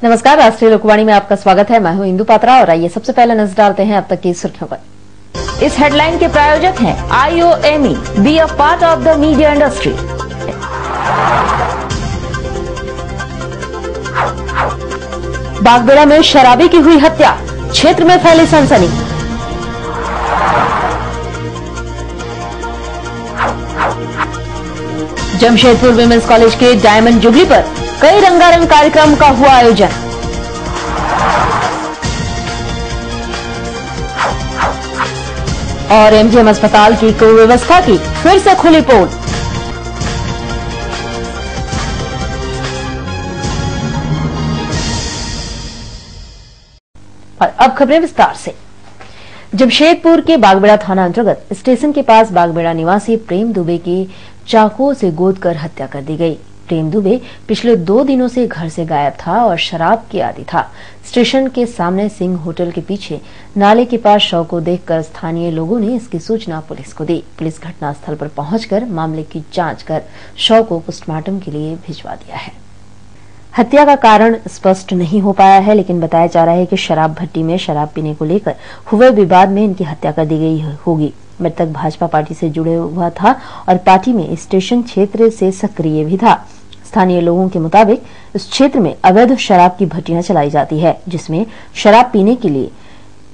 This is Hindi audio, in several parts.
नमस्कार, राष्ट्रीय लोकवाणी में आपका स्वागत है। मैं हूं इंदु पात्रा और आइए सबसे पहले नजर डालते हैं अब तक की सुर्खियों पर। इस हेडलाइन के प्रायोजक हैं IOME, be a part of the media industry. Bagbera में शराबी की हुई हत्या, क्षेत्र में फैली सनसनी। जमशेदपुर विमेंस कॉलेज के डायमंड जुबली पर कई रंगारंग कार्यक्रम का हुआ आयोजन। और MGM अस्पताल की कुव्यवस्था की फिर से खुली पोल। और अब खबरें विस्तार से। जमशेदपुर के बागबेड़ा थाना अंतर्गत स्टेशन के पास बागबेड़ा निवासी प्रेम दुबे की चाकुओं से गोद कर हत्या कर दी गई। प्रेम दुबे पिछले 2 दिनों से घर से गायब था और शराब के आदी था। स्टेशन के सामने सिंह होटल के पीछे नाले के पास शव को देखकर स्थानीय लोगों ने इसकी सूचना पुलिस को दी। पुलिस घटनास्थल पर पहुंचकर मामले की जांच कर शव को पोस्टमार्टम के लिए भिजवा दिया है। हत्या का कारण स्पष्ट नहीं हो पाया है, लेकिन बताया जा रहा है कि शराब भट्टी में शराब पीने को लेकर हुए विवाद में इनकी हत्या कर दी गई होगी। मृतक भाजपा पार्टी से जुड़े हुआ था और पार्टी में स्टेशन क्षेत्र से सक्रिय भी था। स्थानीय लोगों के मुताबिक इस क्षेत्र में अवैध शराब की भट्टियां चलाई जाती है, जिसमें शराब पीने के लिए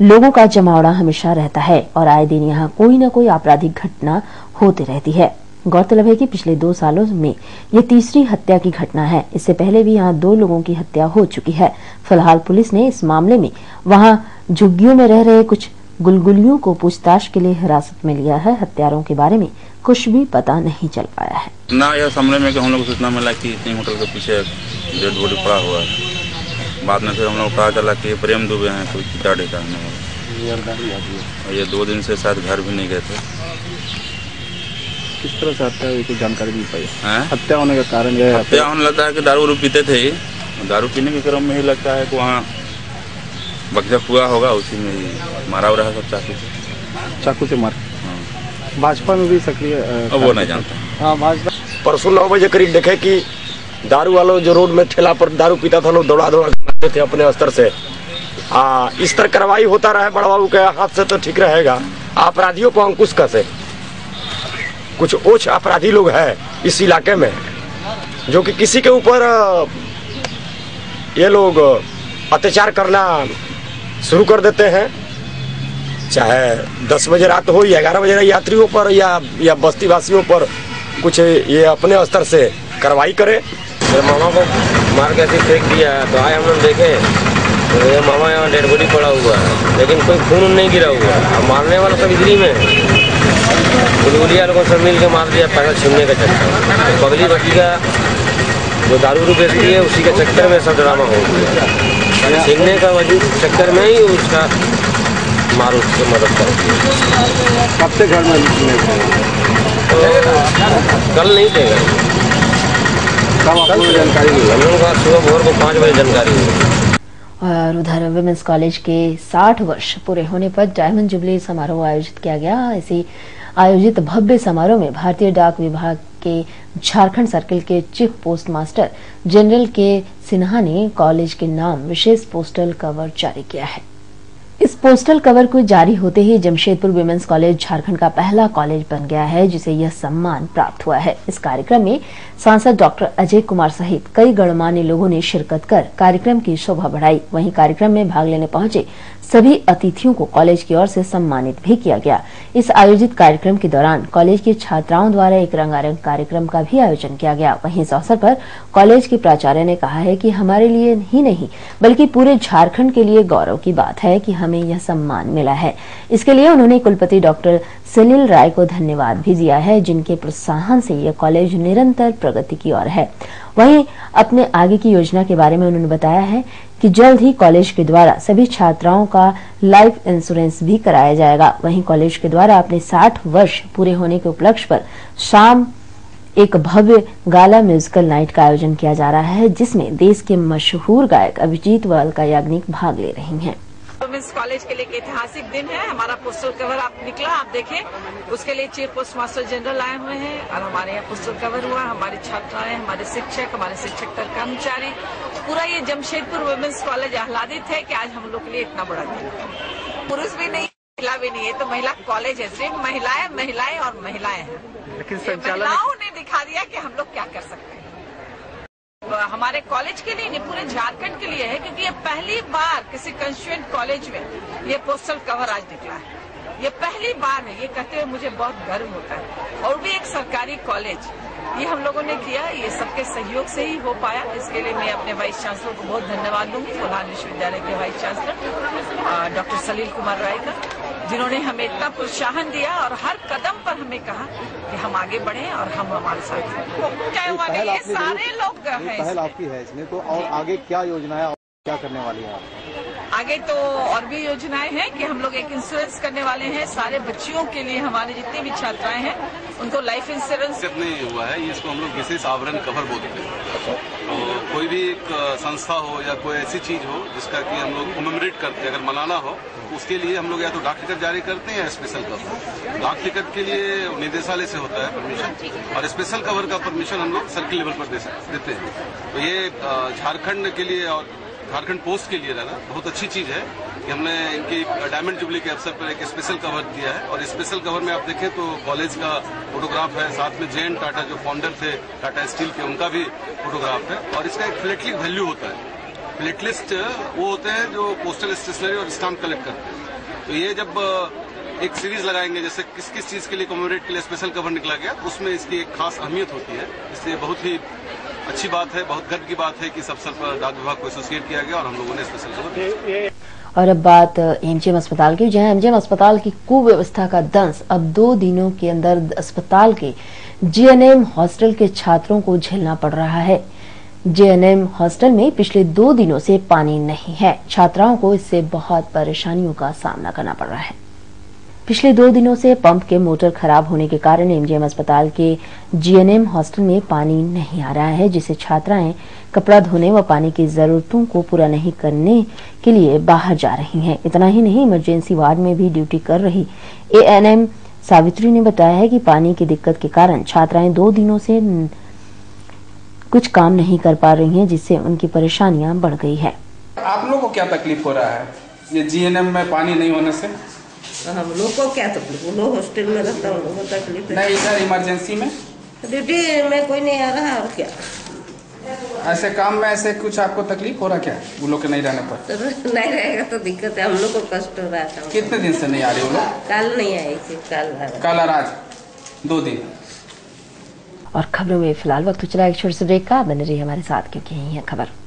लोगों का जमावड़ा हमेशा रहता है और आए दिन यहाँ कोई न कोई आपराधिक घटना होती रहती है। गौरतलब है कि पिछले 2 सालों में ये तीसरी हत्या की घटना है। इससे पहले भी यहाँ 2 लोगों की हत्या हो चुकी है। फिलहाल पुलिस ने इस मामले में वहाँ झुग्गियों में रह रहे कुछ गुलगुलियों को पूछताछ के लिए हिरासत में लिया है। हत्यारों के बारे में कुछ भी पता नहीं चल पाया है। ना यह सामने में कि हम लोग को सूचना मिला कि सिंह होटल के पीछे डेड बॉडी पड़ा हुआ है। बाद में फिर हम लोग पता चला कि प्रेम दुबे हैं, कोई चिता ढेका है। ये 2 दिन से शायद घर भी नहीं गए थे। किस तरह से हत्या हुई, कुछ जानकारी मिल पाई है? हत्या होने का कारण यह है? हत्या होने लगता है कि दारू पीते थे। दारू पीने के क्रम में ही लगता है कि वहाँ बकझक हुआ होगा, उसी में ही मारा हो रहा है सब चाकू से मार। भाजपा में भी सक्रिय? अब वो नहीं जानता। हाँ, भाजपा। परसों 9 बजे करीब देखे कि दारू वालों जो रोड में ठेला पर दारू पीता था, लोग दौड़ा करते थे अपने स्तर से। इस तरह कार्रवाई होता रहे बड़ा बाबू के हाथ से तो ठीक रहेगा। अपराधियों को अंकुश कसे। कुछ ओछ अपराधी लोग हैं इस इलाके में जो कि किसी के ऊपर ये लोग अत्याचार करना शुरू कर देते हैं, चाहे 10 बजे रात हो या 11 बजे यात्रियों पर या बस्ती वासियों पर कुछ ये अपने स्तर से कार्रवाई करे। मेरे मामा को मार के ऐसे फेंक दिया, तो आए हम लोग देखे तो ये मामा यहाँ डेड बॉडी पड़ा हुआ है, लेकिन कोई खून नहीं गिरा हुआ है। मारने वाला सब इधर में है। गुलगुलिया लोगों से मिल के मार दिया, पैसा छीनने का चक्कर। बगली बच्चिया जो दारू बेचती है उसी के चक्कर में सब ड्रामा हो गया। छीनने का चक्कर में ही उसका मार उसकी मदद करती है। कब से घर में तो कल नहीं देगा। कब आपको जानकारी हुई? हम लोगों का सुबह भोर को 5 बजे जानकारी हुई। और उधर विमेंस कॉलेज के 60 वर्ष पूरे होने पर डायमंड जुबली समारोह आयोजित किया गया। इसी आयोजित भव्य समारोह में भारतीय डाक विभाग के झारखंड सर्किल के चीफ पोस्ट मास्टर जनरल के सिन्हा ने कॉलेज के नाम विशेष पोस्टल कवर जारी किया है। इस पोस्टल कवर को जारी होते ही जमशेदपुर विमेंस कॉलेज झारखंड का पहला कॉलेज बन गया है जिसे यह सम्मान प्राप्त हुआ है। इस कार्यक्रम में सांसद डॉक्टर अजय कुमार सहित कई गणमान्य लोगों ने शिरकत कर कार्यक्रम की शोभा बढ़ाई। वहीं कार्यक्रम में भाग लेने पहुंचे सभी अतिथियों को कॉलेज की ओर से सम्मानित भी किया गया। इस आयोजित कार्यक्रम के दौरान कॉलेज की छात्राओं द्वारा एक रंगारंग कार्यक्रम का भी आयोजन किया गया। वहीं इस अवसर पर कॉलेज के प्राचार्य ने कहा है कि हमारे लिए ही नहीं बल्कि पूरे झारखंड के लिए गौरव की बात है कि हमें यह सम्मान मिला है। इसके लिए उन्होंने कुलपति डॉक्टर सलील राय को धन्यवाद भी दिया है, जिनके प्रोत्साहन से यह कॉलेज निरंतर प्रगति की ओर है। वहीं अपने आगे की योजना के बारे में उन्होंने बताया है कि जल्द ही कॉलेज के द्वारा सभी छात्राओं का लाइफ इंश्योरेंस भी कराया जाएगा। वहीं कॉलेज के द्वारा अपने 60 वर्ष पूरे होने के उपलक्ष्य पर शाम एक भव्य गाला म्यूजिकल नाइट का आयोजन किया जा रहा है, जिसमें देश के मशहूर गायक अभिजीत व अलका याग्निक भाग ले रही हैं। वुमेन्स कॉलेज के लिए एक ऐतिहासिक दिन है। हमारा पोस्टर कवर आप निकला, आप देखें, उसके लिए चीफ पोस्ट मास्टर जनरल आए हुए हैं और हमारे यहाँ पोस्टर कवर हुआ। हमारे छात्राएं, हमारे शिक्षक कर्मचारी, पूरा ये जमशेदपुर वुमेन्स कॉलेज आह्लादित है कि आज हम लोग के लिए इतना बड़ा दिन है। पुरुष भी नहीं, महिला भी नहीं है, तो महिला कॉलेज है, सिर्फ महिलाएं और महिलाएं हैं। लेकिन महिलाओं ने दिखा दिया कि हम लोग क्या कर सकते हैं। हमारे कॉलेज के लिए नहीं, पूरे झारखंड के लिए है, क्योंकि ये पहली बार किसी कंस्टिट्यूएंट कॉलेज में ये पोस्टल कवर आज निकला है। ये पहली बार है, ये कहते हुए मुझे बहुत गर्व होता है। और भी एक सरकारी कॉलेज ये हम लोगों ने किया, ये सबके सहयोग से ही हो पाया। इसके लिए मैं अपने वाइस चांसलर को बहुत धन्यवाद दूंगी, कोल्हान विश्वविद्यालय के वाइस चांसलर डॉक्टर सलील कुमार राय का, जिन्होंने हमें इतना प्रोत्साहन दिया और हर कदम पर हमें कहा कि हम आगे बढ़े और हम हमारे साथ हैं। ये सारे लोग पहल आपकी है इसमें, तो और आगे क्या योजना है, क्या करने वाली है? आगे तो और भी योजनाएं हैं कि हम लोग एक इंश्योरेंस करने वाले हैं सारे बच्चियों के लिए। हमारे जितनी भी छात्राएं हैं उनको लाइफ इंश्योरेंस नहीं हुआ है, इसको हम लोग विशेष आवरण कवर बोलते हैं। तो कोई भी एक संस्था हो या कोई ऐसी चीज हो जिसका कि हम लोग कमेमोरेट करते हैं, अगर मनाना हो तो उसके लिए हम लोग या तो डाक टिकट जारी करते हैं या स्पेशल कवर। डाक टिकट के लिए निदेशालय से होता है परमिशन, और स्पेशल कवर का परमिशन हम लोग सर्किल लेवल पर देते हैं। तो ये झारखंड के लिए और झारखंड पोस्ट के लिए रहना बहुत अच्छी चीज है कि हमने इनकी डायमंड जुबली के अवसर पर एक स्पेशल कवर दिया है। और स्पेशल कवर में आप देखें तो कॉलेज का फोटोग्राफ है, साथ में जे.एन. टाटा जो फाउंडर थे टाटा स्टील के, उनका भी फोटोग्राफ है। और इसका एक प्लेटलिस्ट वैल्यू होता है। प्लेटलिस्ट वो होते हैं जो पोस्टल स्टेशनरी और स्टाम्प कलेक्ट करते हैं। तो ये जब एक सीरीज लगाएंगे, जैसे किस किस चीज के लिए कमेमोरेट के लिए स्पेशल कवर निकला गया, तो उसमें इसकी एक खास अहमियत होती है। इसलिए बहुत ही अच्छी बात है, बहुत गर्व की बात है कि इस अवसर पर डाक विभाग को एसोसिएट किया गया और हम लोगों ने स्पेशल कवर दिया। और अब बात एमजीएम अस्पताल की, जहां एमजीएम अस्पताल की कुव्यवस्था का दंश अब 2 दिनों के अंदर अस्पताल के जीएनएम हॉस्टल के छात्रों को झेलना पड़ रहा है। जीएनएम हॉस्टल में पिछले 2 दिनों से पानी नहीं है। छात्राओं को इससे बहुत परेशानियों का सामना करना पड़ रहा है। पिछले 2 दिनों से पंप के मोटर खराब होने के कारण एमजीएम अस्पताल के जीएनएम हॉस्टल में पानी नहीं आ रहा है, जिससे छात्राएं कपड़ा धोने व पानी की जरूरतों को पूरा नहीं करने के लिए बाहर जा रही हैं। इतना ही नहीं, इमरजेंसी वार्ड में भी ड्यूटी कर रही एएनएम सावित्री ने बताया है कि पानी की दिक्कत के कारण छात्राएं 2 दिनों से कुछ काम नहीं कर पा रही हैं, जिससे उनकी परेशानियां बढ़ गई है। आप लोगों को क्या तकलीफ हो रहा है ये जीएनएम में पानी नहीं होने से? हम लोग को क्या तकलीफ, लोग हॉस्टल में रहता है, उनको तकलीफ है। नहीं, इधर इमरजेंसी में ड्यूटी में कोई नहीं आ रहा है, और क्या ऐसे काम में ऐसे कुछ आपको तकलीफ हो रहा क्या वो लोग के नहीं रहने पर? तो नहीं रहेगा तो दिक्कत है, हम लोग को कष्ट हो रहा था। कितने दिन से नहीं आ रही वो लोग? कल नहीं आई थी, कल और आज 2 दिन। और खबरों में फिलहाल वक्त चला एक छोटे से ब्रेक का, बने रहिए हमारे साथ क्योंकि यही है खबर।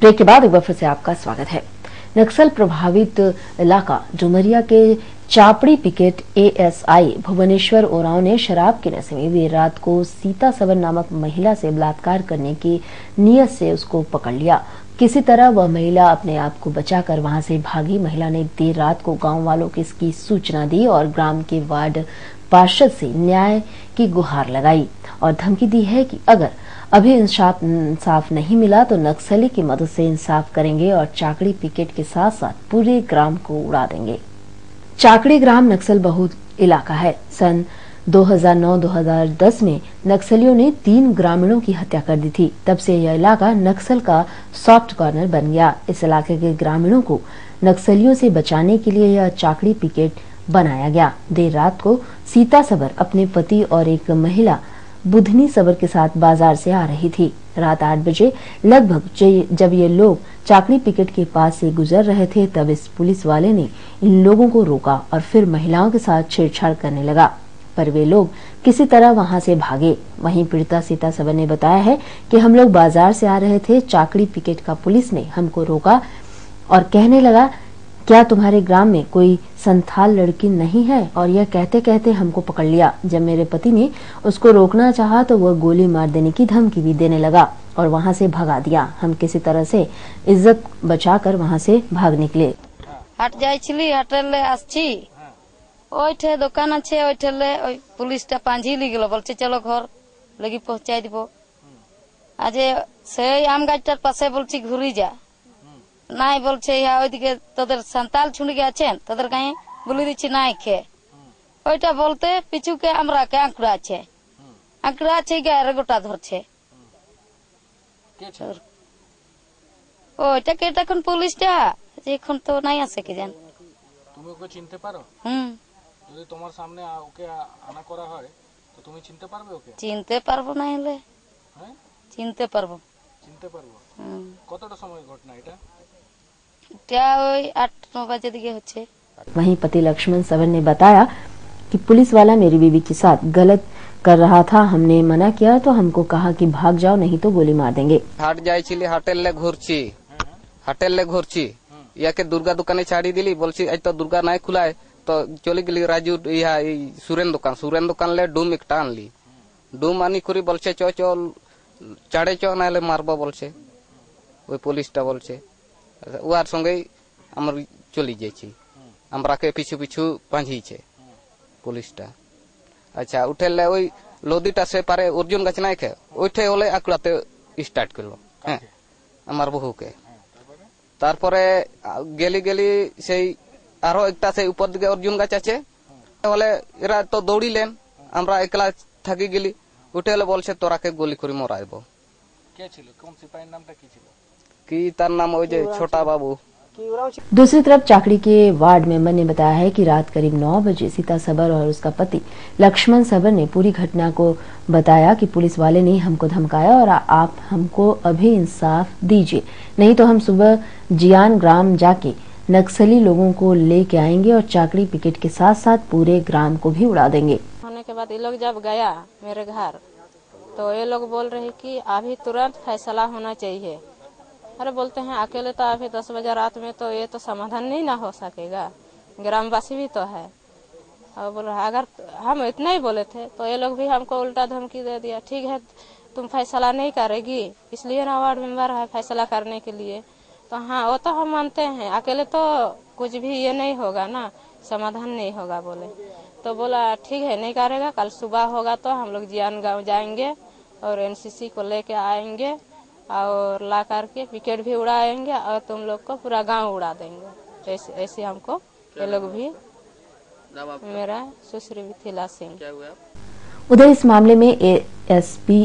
ब्रेक के बाद एक बार फिर से आपका स्वागत है। नक्सल प्रभावित इलाका डुमरिया के चापड़ी पिकेट एएसआई भुवनेश्वर ओरांव ने शराब के नशे में देर रात को सीता सबर नामक महिला से बलात्कार करने की नीयत से उसको पकड़ लिया। किसी तरह वह महिला अपने आप को बचाकर वहां से भागी। महिला ने देर रात को गांव वालों को इसकी सूचना दी और ग्राम के वार्ड पार्षद से न्याय की गुहार लगाई और धमकी दी है कि अगर अभी इंसाफ नहीं मिला तो नक्सली की मदद से इंसाफ करेंगे और चाकड़ी पिकेट के साथ साथ पूरे ग्राम को उड़ा देंगे। चाकड़ी ग्राम नक्सल बहुल इलाका है। सन 2009-2010 में नक्सलियों ने 3 ग्रामीणों की हत्या कर दी थी। तब से यह इलाका नक्सल का सॉफ्ट कॉर्नर बन गया। इस इलाके के ग्रामीणों को नक्सलियों से बचाने के लिए यह चाकड़ी पिकेट बनाया गया। देर रात को सीता सबर अपने पति और एक महिला बुधनी सबर के साथ बाजार से आ रही थी। रात 8 बजे लगभग जब ये लोग चाकड़ी पिकेट के पास से गुजर रहे थे, तब इस पुलिस वाले ने इन लोगों को रोका और फिर महिलाओं के साथ छेड़छाड़ करने लगा, पर वे लोग किसी तरह वहां से भागे। वहीं पीड़िता सीता सबर ने बताया है कि हम लोग बाजार से आ रहे थे, चाकड़ी पिकेट का पुलिस ने हमको रोका और कहने लगा, क्या तुम्हारे ग्राम में कोई संथाल लड़की नहीं है? और यह कहते कहते हमको पकड़ लिया। जब मेरे पति ने उसको रोकना चाहा तो वह गोली मार देने की धमकी भी देने लगा और वहां से भगा दिया। हम किसी तरह से इज्जत बचाकर वहां से भाग निकले। हाट जाइछिली, हाटेले आसछि, ओइठे दোकान आछे, ओइठेले ओइ पुलिसटा पांझी ली गेलो, बोलছে चलो घर लगि पहुंचाई दिबो। आजे সেই আম গাছটার পাশে বলছি ঘুরি যা, নাই বলছে ইহা ওইদিকে তোদের সান্তাল ছুঁড়ে আছেন, তোদের গায়ে বলে দিচ্ছি নাই খেয়ে। ওইটা বলতে পিছুকে আমরা কে আঁকড়া আছে গায়ের গোটা ধরছে। ওইটা কে এখন পুলিশটা এখন তো নাই আছে কি জান। তুমি ওকে চিনতে পারো? যদি তোমার সামনে ওকে আনা করা হয় তো তুমি চিনতে পারবে ওকে? চিনতে পারবো না হলে চিনতে পারবো। কতটা সময় ঘটনা এটা? ওই 8-9 बजे दिखे होच्छे। वहीं पति लक्ष्मण सबर ने बताया कि पुलिस वाला मेरी बीवी के साथ गलत कर रहा था। हमने मना किया तो हमको कहा कि भाग जाओ नहीं तो गोली मार देंगे। हाट जाइछिली, हाटेले घुरছি ইয়াকে दुर्गा दुकाने छाड़ी दिली, बोलছি आज तो दुर्गा নাই खुलाए तो चले गेली राजू इहा सुरेन दुकान ले डूम एकटा आनली। डूम आनी करी बोलছে চ চাড়ে চ নাহলে মারবো বলছে ওই পুলিশটা বলছে। ওর সঙ্গে আমরা চলে যাইছি, আমরাকে পিছু পিছু পাঁঝিছে পুলিশটা। আচ্ছা উঠেলে ওই লদিটা সে পারে অর্জুন গাছ নাই খে ওইঠে হলে আঁকড়াতে স্টার্ট করলো। হ্যাঁ আমার বহুকে। তারপরে গেলি সেই আরো একটা সেই উপর দিকে অর্জুন গাছ আছে বলে এরা তো দৌড়িলেন, আমরা একলা থাকি গেলি। উঠে হলে বলছে তোরাকে গুলি করে মরাইব। কে ছিল? কোন সিপাহীর নামটা কি ছিল? কি তার নাম ওই যে छोटा बाबू। दूसरी तरफ चाकड़ी के वार्ड मेंबर ने बताया है कि रात करीब 9 बजे सीता सबर और उसका पति लक्ष्मण सबर ने पूरी घटना को बताया कि पुलिस वाले ने हमको धमकाया और आप हमको अभी इंसाफ दीजिए, नहीं तो हम सुबह जियान ग्राम जाके नक्सली लोगों को लेके आएंगे और चाकड़ी पिकेट के साथ साथ पूरे ग्राम को भी उड़ा देंगे। होने के बाद ये लोग जब गया मेरे घर तो ये लोग बोल रहे कि अभी तुरंत फैसला होना चाहिए। अरे बोलते हैं अकेले तो अभी 10 बजे रात में तो ये तो समाधान नहीं ना हो सकेगा, ग्रामवासी भी तो है। और बोल रहा अगर हम इतना ही बोले थे तो ये लोग भी हमको उल्टा धमकी दे दिया, ठीक है तुम फैसला नहीं करेगी इसलिए ना वार्ड मेंबर है फैसला करने के लिए। तो हाँ वो तो हम मानते हैं, अकेले तो कुछ भी ये नहीं होगा ना, समाधान नहीं होगा बोले। तो बोला ठीक है नहीं करेगा, कल सुबह होगा तो हम लोग जियान गाँव जाएंगे और एनसीसी को लेके आएंगे और ला करके पिकेट भी उड़ाएंगे और तुम लोग को पूरा गांव उड़ा देंगे। ऐसे हमको ये लोग भी। मेरा सुश्री मिथिला सिंह। उधर इस मामले में एसपी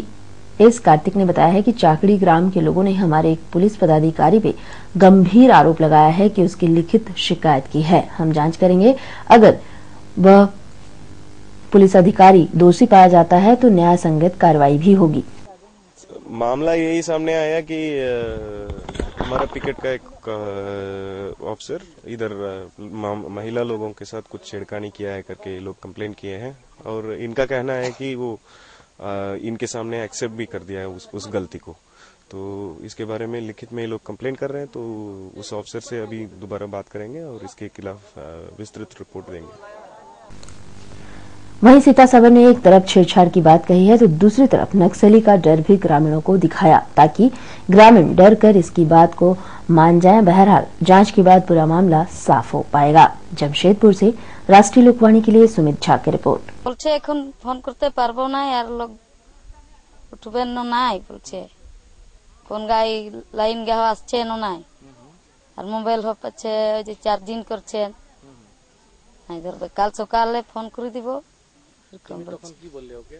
एस कार्तिक ने बताया है कि चाकड़ी ग्राम के लोगों ने हमारे एक पुलिस पदाधिकारी पे गंभीर आरोप लगाया है कि उसकी लिखित शिकायत की है। हम जांच करेंगे, अगर वह पुलिस अधिकारी दोषी पाया जाता है तो न्याय संगत कार्रवाई भी होगी। मामला यही सामने आया कि हमारा पिकेट का एक ऑफिसर इधर महिला लोगों के साथ कुछ छेड़खानी किया है करके लोग कंप्लेन किए हैं और इनका कहना है कि वो इनके सामने एक्सेप्ट भी कर दिया है उस गलती को। तो इसके बारे में लिखित में लोग कंप्लेन कर रहे हैं, तो उस ऑफिसर से अभी दोबारा बात करेंगे और इसके खिलाफ विस्तृत रिपोर्ट देंगे। वहीं सीता सबर ने एक तरफ छेड़छाड़ की बात कही है तो दूसरी तरफ नक्सली का डर भी ग्रामीणों को दिखाया ताकि ग्रामीण डर कर इसकी बात को मान जाएं। बहरहाल जांच के बाद पूरा मामला साफ हो पाएगा। जमशेदपुर से राष्ट्रीय लोकवाणी के लिए सुमित झा की रिपोर्ट। बोलছে এখন ফোন করতে পারবো না আর লোক উঠবেন না নাই বলছে, কোন গায়ে লাইন গাওয়া আসছে না নাই, আর মোবাইল হচ্ছে ওই যে চার্জিং করছেন, কাল সকালে ফোন করে দিব। কি বললে ওকে?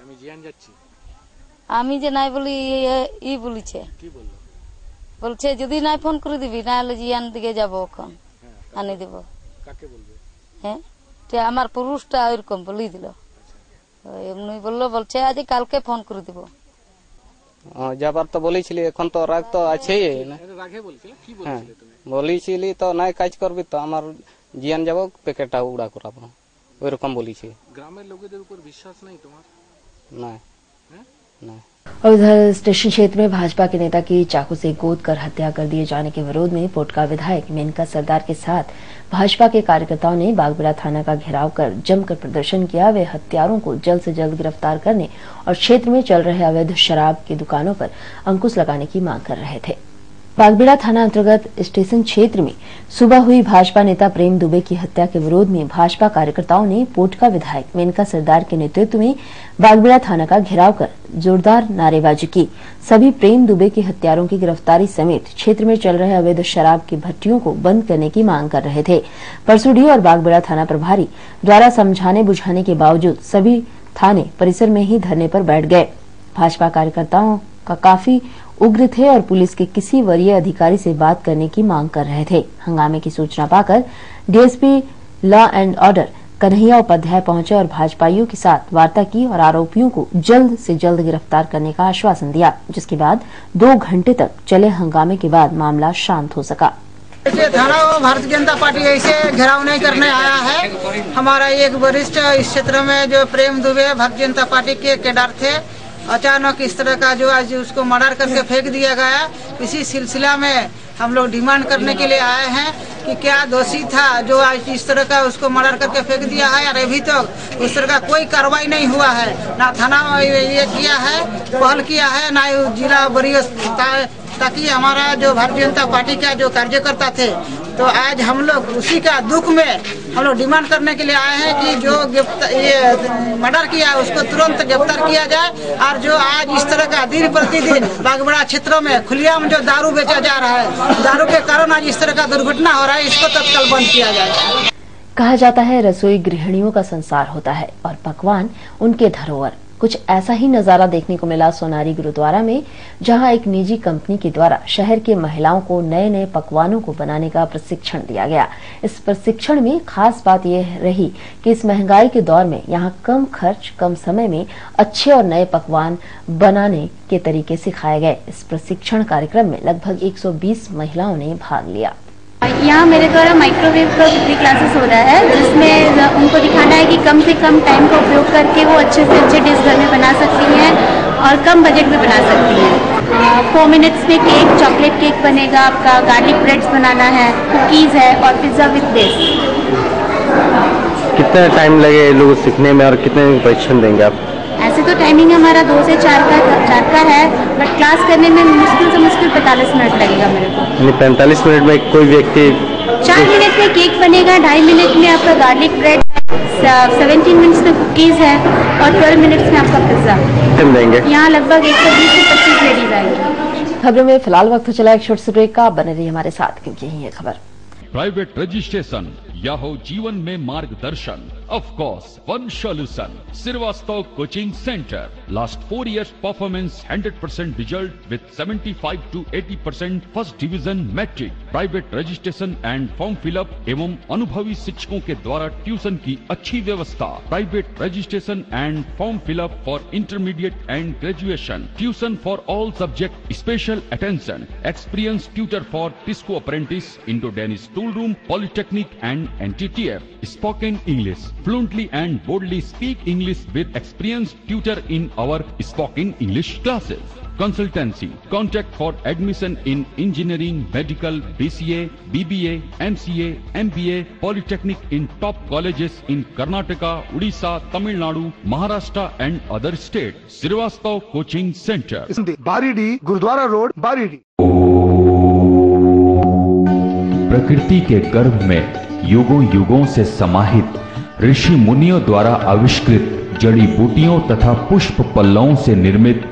আমি জিয়ান যাচ্ছি। আমি যে নাই বলি ই বলিছে, কি বললো? বলছে যদি নাই ফোন করে দিবি না হলে জিয়ান দিকে যাবো ওখান আনি দিব। কাকে বলবে? হ্যাঁ আমার পুরুষটা ওইরকম বলি দিল, এমনি বললো, বলছে আজ কালকে ফোন করে দিব। যাবার তো বলেছিলি, এখন তো রাগ তো আছেই না। হ্যাঁ বলেছিলি তো নাই কাজ করবি তো আমার জিয়ান যাবো প্যাকেটটা উড়া করাবো, ওইরকম বলেছি। গ্রামের লোকেদের উপর বিশ্বাস नहीं তোমার? नहीं। और उधर स्टेशन क्षेत्र में भाजपा के नेता की चाकू से गोद कर हत्या कर दिए जाने के विरोध में पोटका विधायक मेनका सरदार के साथ भाजपा के कार्यकर्ताओं ने बागबेड़ा थाना का घेराव कर जमकर प्रदर्शन किया। वे हत्यारों को जल्द से जल्द गिरफ्तार करने और क्षेत्र में चल रहे अवैध शराब की दुकानों पर अंकुश लगाने की मांग कर रहे थे। बागबेड़ा थाना अंतर्गत स्टेशन क्षेत्र में सुबह हुई भाजपा नेता प्रेम दुबे की हत्या के विरोध में भाजपा कार्यकर्ताओं ने पोटका विधायक मेनका सरदार के नेतृत्व में बागबेड़ा थाना का घेराव कर जोरदार नारेबाजी की। सभी प्रेम दुबे के हत्यारों की गिरफ्तारी समेत क्षेत्र में चल रहे अवैध शराब की भट्टियों को बंद करने की मांग कर रहे थे। परसुडी और बागबेड़ा थाना प्रभारी द्वारा समझाने बुझाने के बावजूद सभी थाने परिसर में ही धरने पर बैठ गए। भाजपा कार्यकर्ताओं का काफी उग्र थे और पुलिस के किसी वरीय अधिकारी से बात करने की मांग कर रहे थे। हंगामे की सूचना पाकर DSP law and order Kanhaiya Upadhyay पहुंचे और भाजपाइयों के साथ वार्ता की और आरोपियों को जल्द से जल्द गिरफ्तार करने का आश्वासन दिया, जिसके बाद 2 घंटे तक चले हंगामे के बाद मामला शांत हो सका। थाना भारतीय जनता पार्टी ऐसे घेराव नहीं करने आया है। हमारा एक वरिष्ठ इस क्षेत्र में जो प्रेम दुबे भारतीय जनता पार्टी के कैडर थे, अचानक इस तरह का जो आज उसको मर्डर करके फेंक दिया गया। इसी सिलसिला में हम लोग डिमांड करने के लिए आए हैं कि क्या दोषी था जो आज इस तरह का उसको मर्डर करके फेंक दिया है, और अभी तक उस तरह का कोई कार्रवाई नहीं हुआ है। ना थाना ये किया है, पहल किया है, ना जिला वरीय, ताकि हमारा जो भारतीय जनता पार्टी का जो कार्यकर्ता थे, तो आज हम लोग उसी का दुख में हम लोग डिमांड करने के लिए आए हैं कि जो ये मर्डर किया उसको तुरंत गिरफ्तार किया जाए, और जो आज इस तरह का दिन प्रतिदिन बागबेड़ा क्षेत्रों में खुलेआम जो दारू बेचा जा रहा है, दारू के कारण आज इस तरह का दुर्घटना हो रहा है, इसको तत्काल बंद किया जाए। कहा जाता है रसोई गृहिणियों का संसार होता है और पकवान उनके धरोहर। कुछ ऐसा ही नजारा देखने को मिला सोनारी गुरुद्वारा में, जहां एक निजी कंपनी के द्वारा शहर के महिलाओं को नए नए पकवानों को बनाने का प्रशिक्षण दिया गया। इस प्रशिक्षण में खास बात यह रही कि इस महंगाई के दौर में यहां कम खर्च कम समय में अच्छे और नए पकवान बनाने के तरीके सिखाए गए। इस प्रशिक्षण कार्यक्रम में लगभग 120 महिलाओं ने भाग लिया। यहाँ मेरे द्वारा माइक्रोवेव का फ्री क्लासेस हो रहा है, जिसमें उनको दिखाना है कि कम से कम टाइम का उपयोग करके वो अच्छे से अच्छे डिश घर में बना सकती हैं और कम बजट में बना सकती हैं। 4 मिनट्स में केक, चॉकलेट केक बनेगा आपका, गार्लिक ब्रेड्स बनाना है, कुकीज़ है और पिज्ज़ा विद बेस। कितना टाइम लगे लोग सीखने में और कितने परीक्षण देंगे आप? ऐसे तो टाइमिंग हमारा 2 से 4 का है, बट क्लास करने में मुश्किल से मुश्किल 45 मिनट लगेगा मेरे को। 45 मिनट में कोई व्यक्ति 4 मिनट में केक बनेगा, 2.5 मिनट में आपका गार्लिक ब्रेड, 17 मिनट्स में कुकीज़ है और 12 मिनट्स में आपका पिज्ज़ा देंगे। यहाँ लगभग 120 से 25 लेडीज आएंगी। खबरों में फिलहाल वक्त चला एक छोटे से ब्रेक का, बने रहिए हमारे साथ क्योंकि यही है खबर। प्राइवेट रजिस्ट्रेशन या हो जीवन में मार्गदर्शन, of course one solution. Srivastava coaching centre, last 4 years performance 100% result with 75 to 80% first division matric. Private registration and form fill up एवं अनुभवी शिक्षकों के द्वारा ट्यूशन की अच्छी व्यवस्था। Private registration and form fill up for intermediate and graduation. Tuition for all subject, special attention. Experience tutor for TISCO apprentice, Indo Danish tool room, polytechnic and NTTF. Spoken English, fluently and boldly speak English with experienced tutor in our spoken English classes. Consultancy. Contact for admission in engineering, medical, BCA, BBA, MCA, MBA, Polytechnic in top colleges in Karnataka, Odisha, Tamil Nadu, Maharashtra and other states. Srivastav Coaching Center. Baridih, Gurdwara road, Baridih. प्रकृति के गर्भ में युगों युगों से समाहित ऋषि मुनियों द्वारा आविष्कृत जड़ी बूटियों तथा पुष्प पल्लवों से निर्मित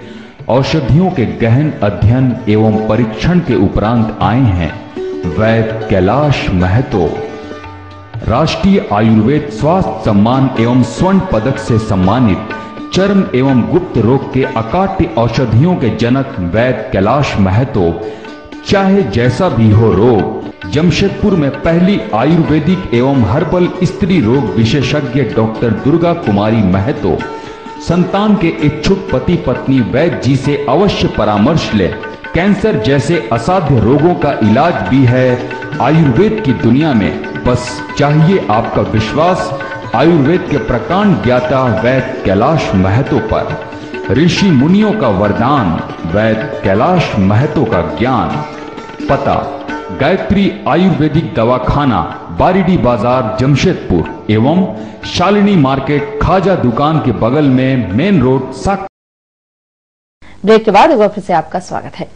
औषधियों के गहन अध्ययन एवं परीक्षण के उपरांत आए हैं वैद्य कैलाश महतो। राष्ट्रीय आयुर्वेद स्वास्थ्य सम्मान एवं स्वर्ण पदक से सम्मानित चर्म एवं गुप्त रोग के अकाट्य औषधियों के जनक वैद्य कैलाश महतो चाहे जैसा भी हो रोग, जमशेदपुर में पहली आयुर्वेदिक एवं हर्बल स्त्री रोग विशेषज्ञ डॉक्टर दुर्गा कुमारी महतो संतान के इच्छुक पति पत्नी वैद्य जी से अवश्य परामर्श ले। कैंसर जैसे असाध्य रोगों का इलाज भी है आयुर्वेद की दुनिया में, बस चाहिए आपका विश्वास आयुर्वेद के प्रकांड ज्ञाता वैद्य कैलाश महतो पर। ऋषि मुनियों का वरदान, वैद्य कैलाश महतो का ज्ञान। पता गायत्री आयुर्वेदिक दवाखाना, बारीडी बाजार, जमशेदपुर एवं शालिनी मार्केट खाजा दुकान के बगल में मेन रोड साक। ब्रेक के बाद एक बार फिर से आपका स्वागत है।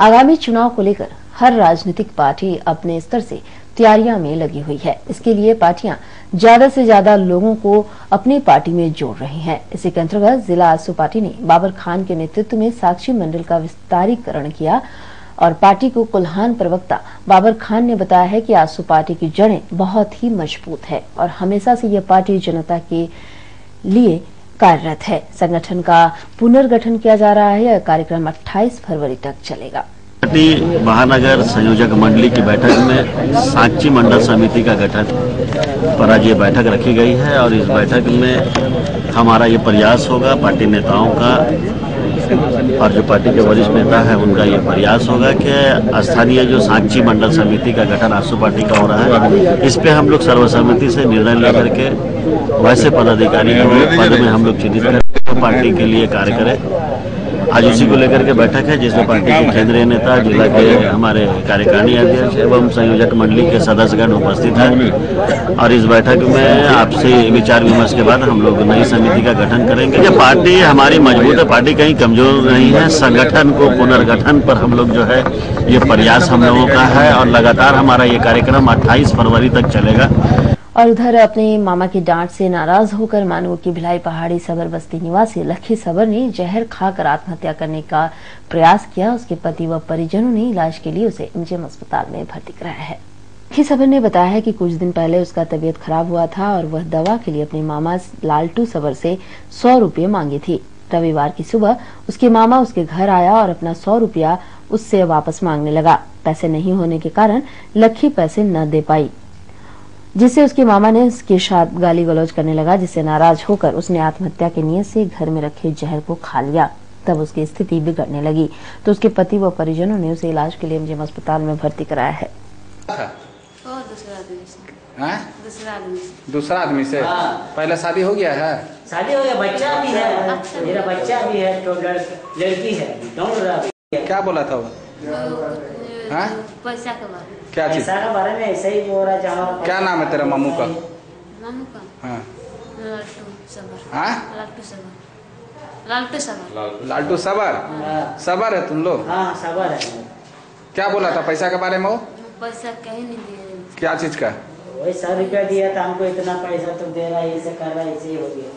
आगामी चुनाव को लेकर हर राजनीतिक पार्टी अपने स्तर से तैयारियां में लगी हुई है। इसके लिए पार्टियां ज्यादा से ज्यादा लोगों को अपनी पार्टी में जोड़ रही हैं। इसी के अंतर्गत जिला आजसू पार्टी ने बाबर खान के नेतृत्व में साक्षी मंडल का विस्तारीकरण किया और पार्टी को कुल्हान प्रवक्ता बाबर खान ने बताया है कि आजसू पार्टी की जड़ें बहुत ही मजबूत है और हमेशा से यह पार्टी जनता के लिए कार्यरत है। संगठन का पुनर्गठन किया जा रहा है। यह कार्यक्रम 28 फरवरी तक चलेगा। महानगर संयोजक मंडली की बैठक में साक्षी मंडल समिति का गठन पर आज ये बैठक रखी गई है और इस बैठक में हमारा ये प्रयास होगा, पार्टी नेताओं का और जो पार्टी के वरिष्ठ नेता है उनका ये प्रयास होगा कि स्थानीय जो साक्षी मंडल समिति का गठन आजसू पार्टी का हो रहा है, इस पे हम लोग सर्वसम्मति से निर्णय लेकर के वैसे पदाधिकारी पद में हम लोग चिन्हित करें, पार्टी के लिए कार्य करें। आज उसी को लेकर के बैठक है जिसमें पार्टी के केंद्रीय नेता, जिला के हमारे कार्यकारिणी अध्यक्ष एवं संयोजक मंडली के सदस्यगण उपस्थित हैं और इस बैठक में आपसे विचार विमर्श के बाद हम लोग नई समिति का गठन करेंगे। ये पार्टी हमारी मजबूत है, पार्टी कहीं कमजोर नहीं है। संगठन को पुनर्गठन पर हम लोग जो है ये प्रयास हम लोगों का है और लगातार हमारा ये कार्यक्रम 28 फरवरी तक चलेगा। और उधर अपने मामा की डांट से नाराज होकर मानवो की भिलाई पहाड़ी सबर बस्ती निवासी लखी सबर ने जहर खाकर आत्महत्या करने का प्रयास किया। उसके पति व परिजनों ने इलाज के लिए उसे एमजीएम अस्पताल में भर्ती कराया है। लखी सबर ने बताया है कि कुछ दिन पहले उसका तबीयत खराब हुआ था और वह दवा के लिए अपने मामा लालटू सबर से 100 रुपये मांगी थी। रविवार की सुबह उसके मामा उसके घर आया और अपना 100 रुपया उससे वापस मांगने लगा। पैसे नहीं होने के कारण लखी पैसे न दे पाई, जिससे उसके मामा ने उसके साथ गाली गलौज करने लगा, जिससे नाराज होकर उसने आत्महत्या के नियत से घर में रखे जहर को खा लिया। तब उसकी स्थिति बिगड़ने लगी तो उसके पति व परिजनों ने उसे इलाज के लिए एमजीएम अस्पताल में भर्ती कराया है। दूसरा आदमी से पहले शादी हो गया है? शादी हो गया, बच्चा भी है, मेरा बच्चा भी है, तो लड़की है। क्या बोला था वो? पैसा के बारे में। क्या चीज? पैसा के बारे में ऐसे ही बोल रहा जहाँ। क्या नाम है तेरा मामू का? मामू का? हाँ। लालटू सबर। हाँ? लालटू सबर। लालटू सबर। लालटू सबर? सबर है तुम लोग? हाँ सबर है। क्या बोला था पैसा के बारे में वो? पैसा कहीं नहीं दिया। क्या चीज का? वही 100 रुपया दिया था हमको, इतना पैसा तो दे रहा है, ऐसे कर रहा है, ऐसे ही हो गया।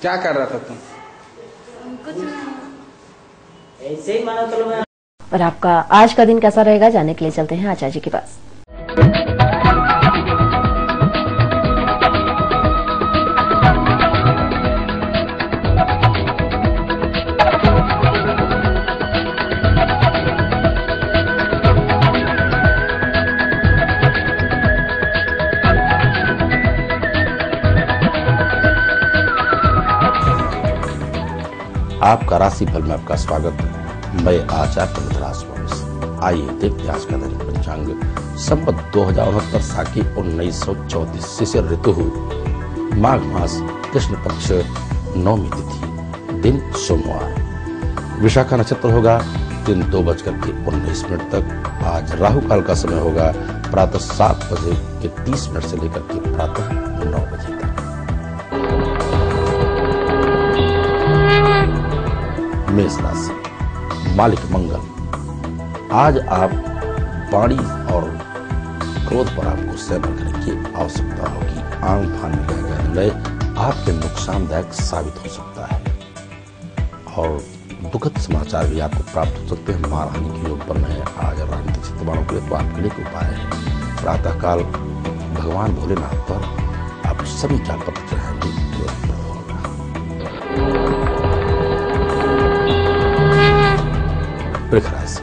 क्या कर रहा था तुम? कुछ नहीं, ऐसे ही मानो तो। और आपका आज का दिन कैसा रहेगा जानने के लिए चलते हैं आचार्य जी के पास। आपका राशिफल में आपका स्वागत है। मैं आचार्य प्रभुराज। आइए देखते हैं आज का दैनिक पंचांग। संवत 2069 साकी 1934 शिशिर ऋतु, माघ मास, कृष्ण पक्ष, नौमी तिथि, दिन सोमवार। विशाखा नक्षत्र होगा दिन 2:19 तक। आज राहु काल का समय होगा प्रातः 7:30 से लेकर के प्रातः 9 बजे तक। मेष राशि, मालिक मंगल। आज आप वाणी और क्रोध पर आपको संयम करने की आवश्यकता होगी। आंग फान में निर्णय आपके नुकसानदायक साबित हो सकता है और दुखद समाचार भी आपको प्राप्त हो सकते हैं। मारहानि के योग बन रहे हैं आज राजनीतिक क्षेत्र वालों के लिए, तो आपके लिए उपाय है प्रातःकाल भगवान भोलेनाथ पर आप सभी क्या पत्र चढ़ाएंगे। वृष राशि,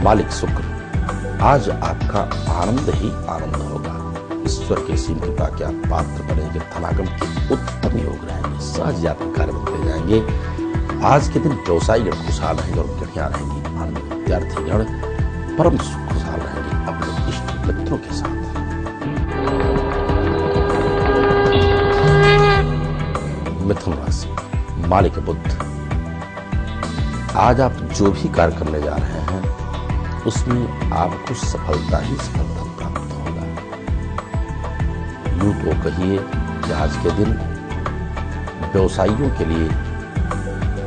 मालिक शुक्र, आज आपका आनंद ही आनंद होगा। ईश्वर के सीम कृपा के आप पात्र बनेंगे। धनागम के उत्तम योग रहेंगे। सहज यात्रा कार्य बनते जाएंगे। आज के दिन व्यवसायी गण खुशहाल रहेंगे और गढ़िया रहेंगी। आनंद विद्यार्थी गण परम खुशहाल रहेंगे अपने इष्ट मित्रों के साथ। मिथुन राशि, मालिक बुध, आज आप जो भी कार्य करने जा रहे हैं उसमें आपको सफलता ही सफलता प्राप्त होगा। यूं तो कहिए कि आज के दिन व्यवसायियों के लिए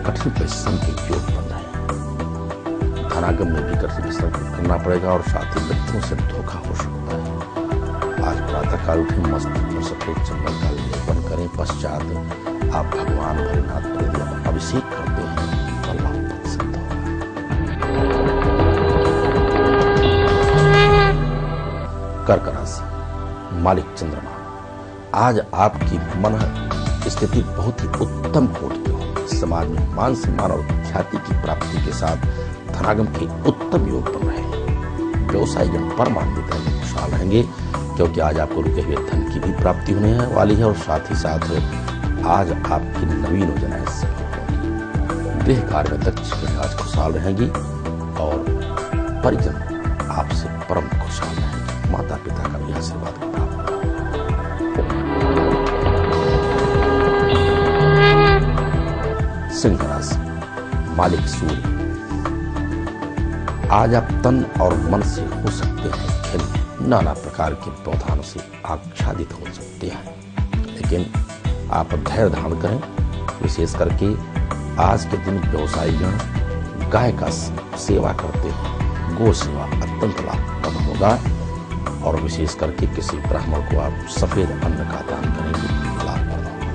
कठिन परिश्रम के योग बन रहे हैं। धनागम में भी कठिन परिश्रम करना पड़ेगा और साथ ही मित्रों से धोखा हो सकता है। आज प्रातःकाल उठे मस्त और सफेद चंदन का लेपन करें। पश्चात आप भगवान भोलेनाथ पर अभिषेक करते हैं तो लाभप्रद सिद्ध होगा। कर्क राशि, मालिक चंद्रमा, आज आपकी मन स्थिति बहुत ही उत्तम कोटि की होगी। समाज में मान सम्मान और ख्याति की प्राप्ति के साथ धनागम के उत्तम योग बन रहे हैं। व्यवसायी जन परमानंदित रहेंगे, खुशहाल रहेंगे क्योंकि आज आपको रुके हुए धन की भी प्राप्ति होने वाली है और साथ ही साथ आज आपकी नवीन योजनाएं सफल होंगी। गृह कार्य में दक्ष आज खुशहाल रहेंगी और परिजन आपसे परम खुशहाल रहेंगे। माता पिता का भी आशीर्वाद प्राप्त होगा। सिंह राशि, मालिक सूर्य, आज आप तन और मन से हो सकते हैं खिल। नाना प्रकार के व्यवधानों से आच्छादित हो सकते हैं, लेकिन आप धैर्य धारण करें। विशेष करके आज के दिन व्यवसायीगण गाय का सेवा करते हैं। गो सेवा अत्यंत लाभप्रद होगा और विशेष करके किसी ब्राह्मण को आप सफेद अन्न का दान करेंगे, लाभप्रद होगा।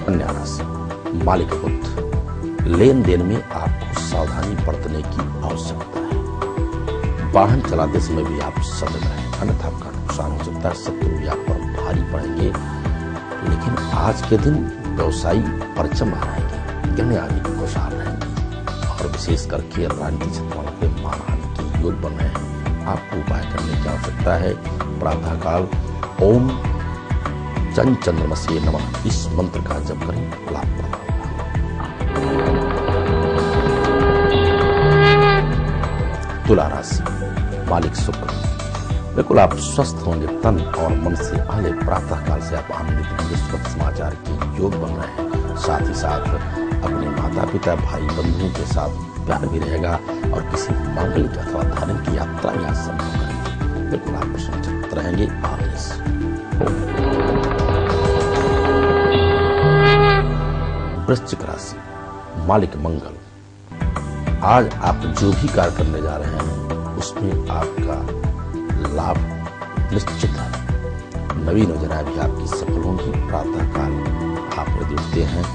कन्या राशि, मालिक बुध, लेन देन में आपको सावधानी बरतने की आवश्यकता है। वाहन चलाते समय भी आप सतर्क रहें, अन्यथा आपका नुकसान हो सकता है। शत्रु भी आप पर भारी पड़ेंगे, लेकिन आज के दिन व्यवसायी परचम बनाएंगे, गहने आदि खुशहाल रहेंगे और विशेष करके राजनीतिक क्षेत्रों में मानहानि के योग बन रहे हैं। आपको उपाय करने की आवश्यकता है। प्रातःकाल ओम चं चंद्रमसे नमः इस मंत्र का जप करें, लाभप्रद होगा। तुला राशि, मालिक शुक्र, बिल्कुल आप स्वस्थ होंगे। तन और मन से पहले प्रातःकाल से आप आनंदित होंगे। सुखद समाचार के योग बन रहे हैं। साथ ही साथ अपने माता पिता भाई बंधुओं के साथ प्यार भी रहेगा और किसी मांगलिक अथवा धार्मिक की यात्रा में आज संभव करेंगे। बिल्कुल आप प्रसन्नचित्त रहेंगे। वृश्चिक राशि, मालिक मंगल, आज आप जो भी कार्य करने जा रहे हैं उसमें आपका लाभ निश्चित है। नवीन योजनाएं भी आपकी सफल होंगी। प्रातःकाल आप यदि उठते हैं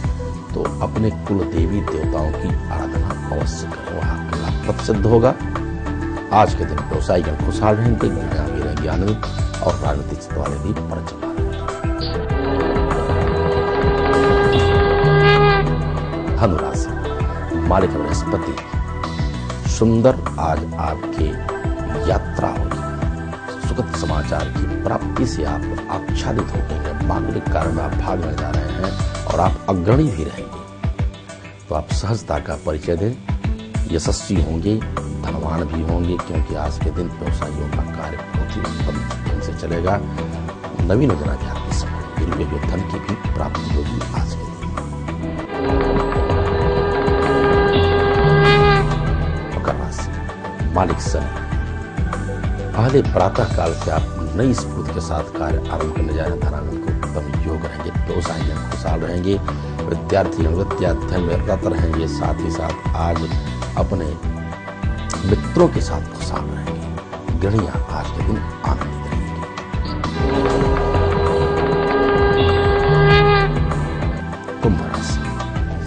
तो अपने कुल देवी देवताओं की आराधना अवश्य करें, वहां आपका लाभ सिद्ध होगा। आज के दिन व्यवसायी जन खुशहाल रहेंगे, गृहिणियां भी रहेंगी आनंदित और राजनीतिक क्षेत्र वाले भी परचम रहेंगे। धनु राशि, मालिक बृहस्पति, सुंदर आज आपके यात्रा होगी। सुखद समाचार की प्राप्ति से आप आच्छादित होंगे। मांगलिक कार्य में आप भाग लेने जा रहे हैं और आप अग्रणी भी रहेंगे, तो आप सहजता का परिचय दें। यशस्वी होंगे, धनवान भी होंगे क्योंकि आज के दिन व्यवसायियों का कार्य बहुत ही उत्तम ढंग से चलेगा। नवीन योजना भी आपकी सफल होगी। धन की भी प्राप्ति होगी आज के दिन। मकर राशि, मालिक शनि, पहले प्रातः काल से आप नई स्फूर्ति के साथ कार्य आरंभ करने जा रहे हैं। धनागम के उत्तम योग रहेंगे। व्यवसायी खुशहाल रहेंगे। विद्यार्थी विद्याध्ययन में रत रहेंगे। साथ ही साथ आज अपने मित्रों के साथ खुशहाल रहेंगे। गृहिणियां आज के दिन आनंदित रहेंगे।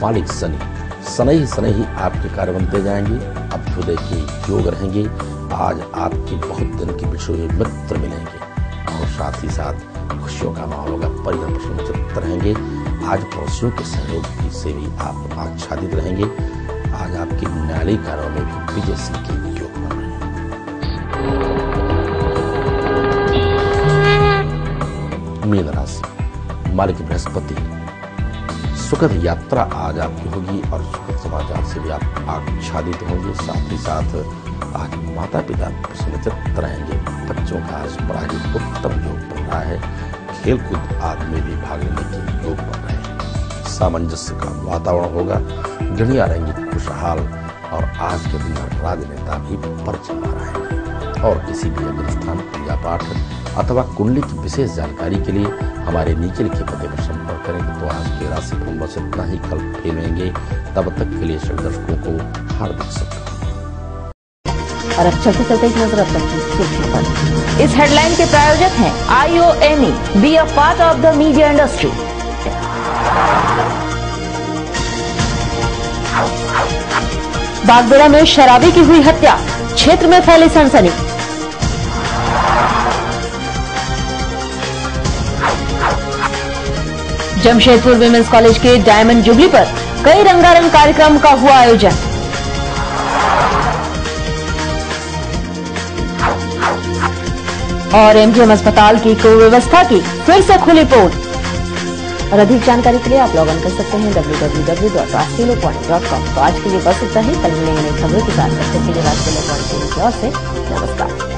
मालिक शनि ही आपके कार्य बनते जाएंगे। अभ्युदय के योग रहेंगे। आज आपके बहुत दिन के बिछड़े हुए मित्र मिलेंगे और साथ ही साथ खुशियों का माहौल होगा। परिवार प्रसन्नचित्त रहेंगे। आज पड़ोसियों के सहयोग से भी आप आच्छादित रहेंगे। आज आपके न्यायालयी कार्यों में भी विजय सिंह के योग बन रहे हैं। मीन राशि, मालिक बृहस्पति, सुखद यात्रा आज आपकी होगी और सुखद समाचार से भी आप आच्छादित होंगे। साथ ही साथ आज माता पिता प्रसन्नचित्त रहेंगे। बच्चों का आज पढ़ाई उत्तम योग बन रहा है। खेलकूद आदि में भी भाग लेने के योग बन रहे हैं। सामंजस्य का वातावरण होगा। गणिया रहेंगी खुशहाल और आज के दिन राजनेता भी परचम रहेंगे। और किसी भी अग्नि स्थान पूजा पाठ अथवा कुंडली की विशेष जानकारी के लिए हमारे नीचे लिखे पते पर संपर्क करें। तो आज के राशिफल बस इतना ही। कल फिर मिलेंगे। तब तक के लिए सभी दर्शकों को हार्दिक शुभकामनाएं। और अब चलते एक नजर अब तक की सुर्खियों पर। इस हेडलाइन के प्रायोजक हैं IOME, be a part of the media industry. Bagbera में शराबी की हुई हत्या, क्षेत्र में फैली सनसनी। जमशेदपुर विमेंस कॉलेज के डायमंड जुबली पर कई रंगारंग कार्यक्रम का हुआ आयोजन। और MGM अस्पताल की कुव्यवस्था की फिर से खुली पोल। और अधिक जानकारी के लिए आप लॉग इन कर सकते हैं www.rastreelocom.com। तो आज के लिए बस इतना ही। कल मिलेंगे नई खबरों के साथ। तब तक के लिए राष्ट्रीय लोकवाणी की ओर से नमस्कार।